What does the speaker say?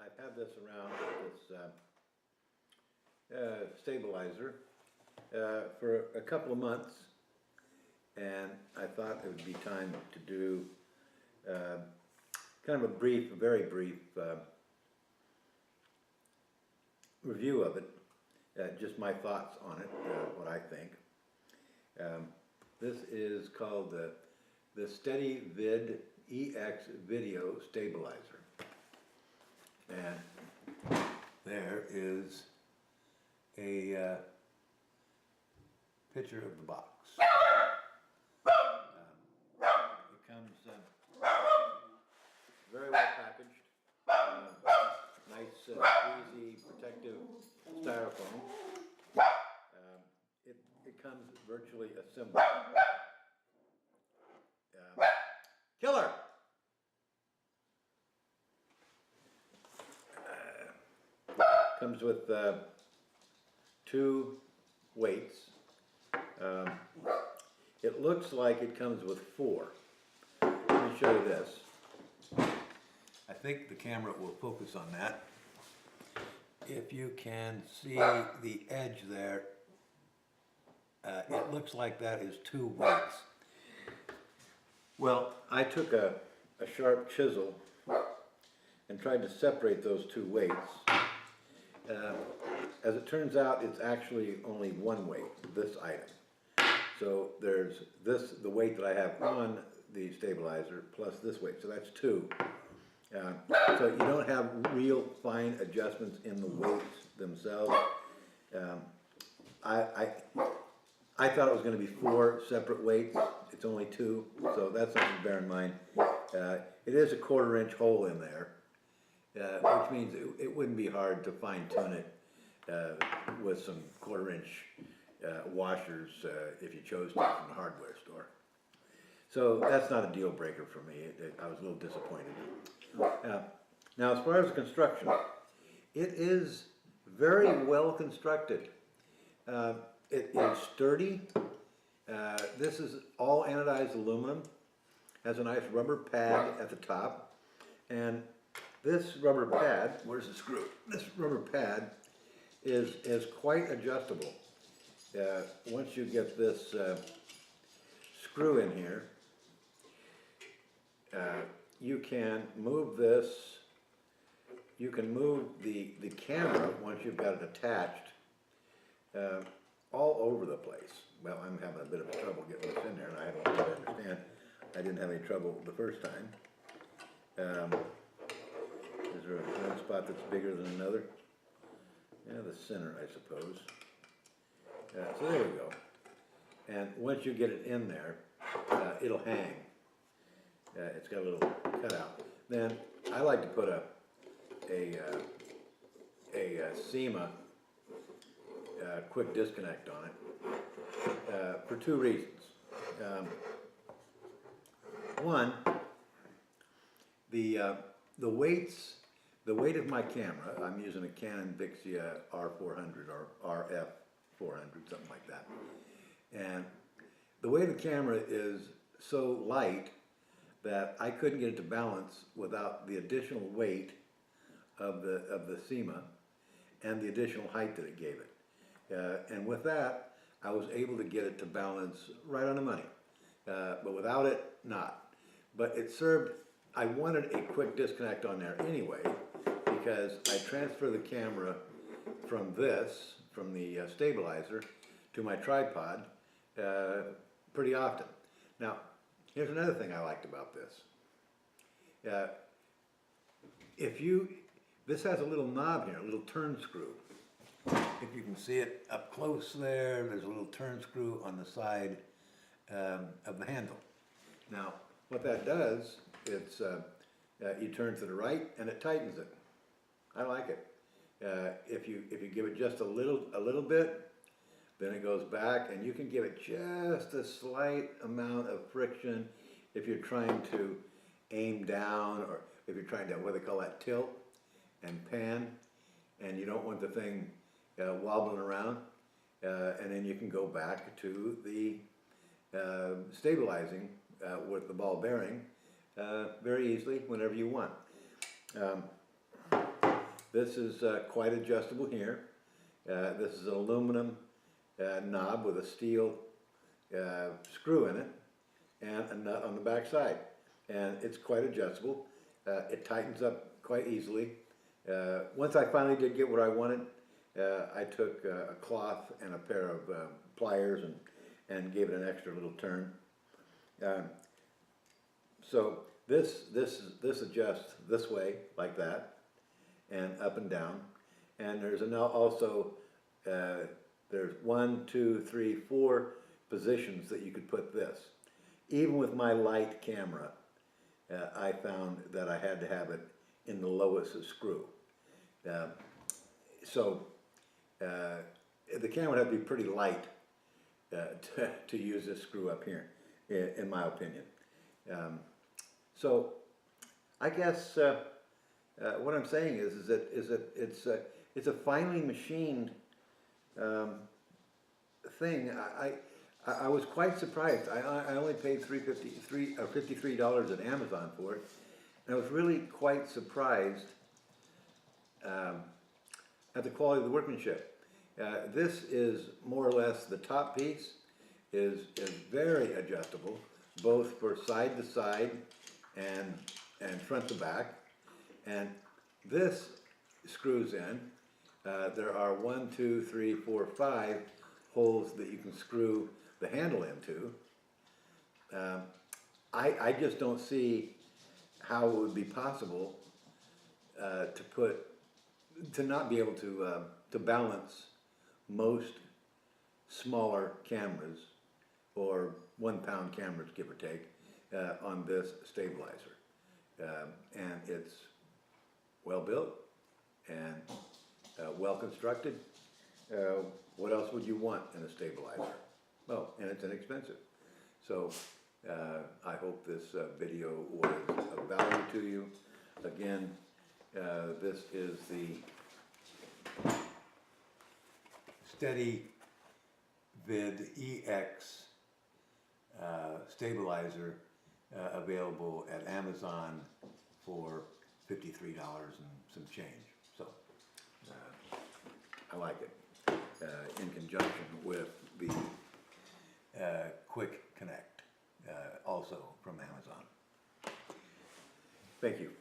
I've had this around, this stabilizer, for a couple of months, and I thought it would be time to do kind of a very brief review of it, just my thoughts on it, what I think. This is called the Steadyvid EX Video Stabilizer. And there is a picture of the box. It comes very well packaged, nice, easy, protective styrofoam. It comes virtually assembled. Killer! Comes with 2 weights. It looks like it comes with 4. Let me show you this. I think the camera will focus on that. If you can see the edge there, it looks like that is 2 weights. Well, I took a sharp chisel and tried to separate those 2 weights. As it turns out, it's actually only 1 weight, this item. So there's the weight that I have on the stabilizer, plus this weight, so that's 2. So you don't have real fine adjustments in the weights themselves. I thought it was going to be 4 separate weights. It's only 2, so that's something to bear in mind. It is a 1/4 inch hole in there, which means it wouldn't be hard to fine tune it with some 1/4 inch washers if you chose to from the hardware store. So that's not a deal breaker for me. I was a little disappointed. Now, as far as the construction, it is very well constructed. It is sturdy. This is all anodized aluminum. Has a nice rubber pad at the top, and this rubber pad, where's the screw? This rubber pad is quite adjustable. Once you get this screw in here, you can move this. You can move the camera once you've got it attached all over the place. Well, I'm having a bit of trouble getting this in there, and I don't really understand. I didn't have any trouble the first time. Is there one spot that's bigger than another? Yeah, the center, I suppose. So there we go. And once you get it in there, it'll hang. It's got a little cutout. Then I like to put a SEMA quick disconnect on it for 2 reasons. One, the weight of my camera, I'm using a Canon Vixia R400 or RF400, something like that. And the weight of the camera is so light that I couldn't get it to balance without the additional weight of the SEMA and the additional height that it gave it. And with that, I was able to get it to balance right on the money. But without it, not. But it served, I wanted a quick disconnect on there anyway, because I transfer the camera from the stabilizer, to my tripod pretty often. Now, here's another thing I liked about this. This has a little knob here, a little turn screw. If you can see it up close there's a little turn screw on the side of the handle. Now, what that does, it's you turn to the right and it tightens it. I like it. If you give it just a little bit, then it goes back, and you can give it just a slight amount of friction if you're trying to aim down, or if you're trying to, what they call that, tilt and pan, and you don't want the thing wobbling around, and then you can go back to the stabilizing with the ball bearing very easily whenever you want. This is quite adjustable here. This is an aluminum knob with a steel screw in it and a nut on the back side. And it's quite adjustable. It tightens up quite easily. Once I finally did get what I wanted, I took a cloth and a pair of pliers and gave it an extra little turn. So this adjusts this way, like that, and up and down. And there's also, there's 1, 2, 3, 4 positions that you could put this. Even with my light camera, I found that I had to have it in the lowest screw. So the camera would have to be pretty light to use this screw up here, in my opinion. So I guess what I'm saying is that it's a finely machined thing. I was quite surprised. I only paid $53 at Amazon for it, and I was really quite surprised at the quality of the workmanship. This is more or less, the top piece is very adjustable, both for side to side and front to back. And this screws in. There are 1, 2, 3, 4, 5 holes that you can screw the handle into. I just don't see how it would be possible to not be able to balance most smaller cameras, or 1 pound cameras, give or take, on this stabilizer. And it's well built and well constructed. What else would you want in a stabilizer? Oh, and it's inexpensive. So I hope this video was of value to you. Again, this is the Steadyvid EX stabilizer, available at Amazon for $53 and some change. So I like it, in conjunction with the Quick Connect, also from Amazon. Thank you.